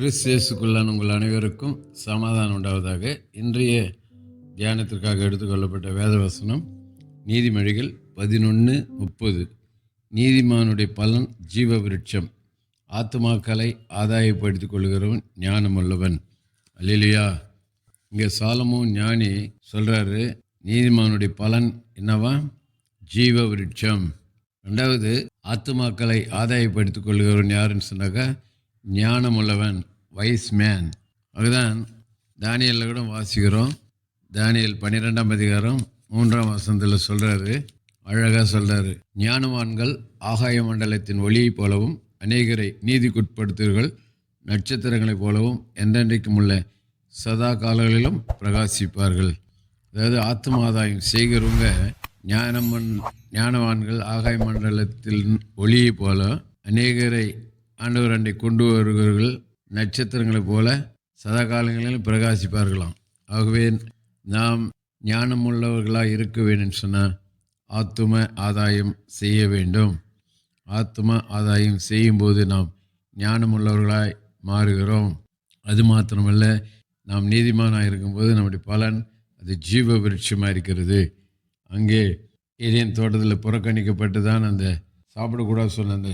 கிறிஸ்து இயேசுக்குள்ளான உங்கள் அனைவருக்கும் சமாதானம் உண்டாவதாக. இன்றைய தியானத்திற்காக எடுத்துக்கொள்ளப்பட்ட வேதவசனம் நீதிமொழிகள் 11:30. நீதிமானுடைய பலன் ஜீவ விருட்சம், ஆத்துமாக்களை ஆதாயப்படுத்திக் கொள்கிறவன் ஞானமுள்ளவன். அல்லேலூயா. இங்கே சாலமோன் ஞானி சொல்கிறாரு, நீதிமானுடைய பலன் என்னவா? ஜீவ விருட்சம். ரெண்டாவது, ஆத்துமாக்களை ஆதாயப்படுத்திக் கொள்கிறவன் யாருன்னு சொன்னாக்கா ஞானமுள்ளவன், வைஸ் மேன். அதுதான் தானியலில் கூட வாசிக்கிறோம். தானியல் 12ஆம் அதிகாரம் 3ஆம் வசனத்தில் சொல்கிறாரு, அழகாக சொல்கிறாரு, ஞானவான்கள் ஆகாய மண்டலத்தின் ஒளியைப் போலவும் அநேகரை நீதிக்குட்படுத்துவர்கள் நட்சத்திரங்களைப் போலவும் என்றென்றைக்கும் உள்ள சதா காலங்களிலும் பிரகாசிப்பார்கள். அதாவது ஆத்மாதாயம் செய்கிறவங்க ஞானவான்கள் ஆகாய மண்டலத்தில் ஒளியை போல அநேகரை ஆண்டவர் அண்டை கொண்டு வருகிறவர்கள் நட்சத்திரங்களைப் போல சதா காலங்களிலும் பிரகாசிப்பார்களாம். ஆகவே நாம் ஞானமுள்ளவர்களாக இருக்க வேண்டும் சொன்னால் ஆத்தும ஆதாயம் செய்ய வேண்டும். ஆத்தும ஆதாயம் செய்யும்போது நாம் ஞானமுள்ளவர்களாய் மாறுகிறோம். அது மாத்திரமல்ல, நாம் நீதிமானாக இருக்கும்போது நம்முடைய பலன் அது ஜீவ விருட்சமாக இருக்கிறது. அங்கே ஏதேன் தோட்டத்தில் புறக்கணிக்கப்பட்டு தான் அந்த சாப்பிடக்கூடாது சொன்ன அந்த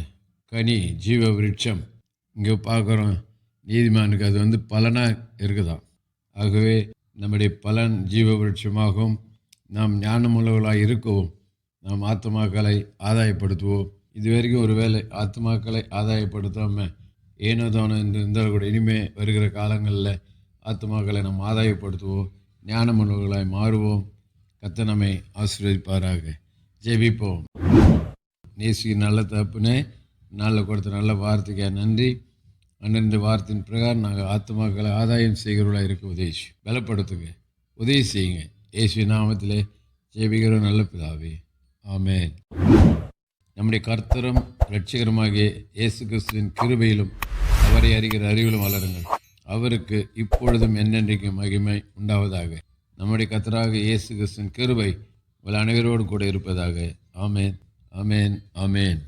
கனி ஜீவ விருட்சம் இங்கே பார்க்குறோம். நீதிமானுக்கு அது பலனாக இருக்குதான். ஆகவே நம்முடைய பலன் ஜீவ விருட்சமாகவும் நாம் ஞானமுள்ளவர்களாக இருக்கவும் நாம் ஆத்மாக்களை ஆதாயப்படுத்துவோம். இது வரைக்கும் ஒரு வேளை ஆத்மாக்களை ஆதாயப்படுத்தாமல் ஏனோ தானோ இருந்தால் கூட இனிமேல் வருகிற காலங்களில் ஆத்மாக்களை நாம் ஆதாயப்படுத்துவோம், ஞானமுள்ளவர்களாய் மாறுவோம். கர்த்தர் நம்மை ஆசீர்வதிப்பாராக. ஜெபிப்போம். நேசி நல்ல தகப்பனே, நாளில் கொடுத்த நல்ல வார்த்தைக்கு நன்றி. அன்றைய வார்த்தையின் பிரகாரம் நாங்கள் ஆத்மாக்களை ஆதாயம் செய்கிறவர்களாக இருக்க பலப்படுத்துங்க, உதவி செய்யுங்க. இயேசு நாமத்திலே ஜெபிக்கிறோம் நல்ல பிதாவே, ஆமென். நம்முடைய கர்த்தரும் இரட்சகருமாகிய இயேசு கிறிஸ்துவின் கிருபையிலும் அவரை அறிகிற அறிவிலும் வளருங்கள். அவருக்கு இப்பொழுதும் என்னென்றைக்கும் மகிமை உண்டாவதாக. நம்முடைய கர்த்தராக இயேசு கிறிஸ்துவின் கிருபை உங்கள் அனைவரோடு கூட இருப்பதாக. ஆமென், ஆமென், ஆமென்.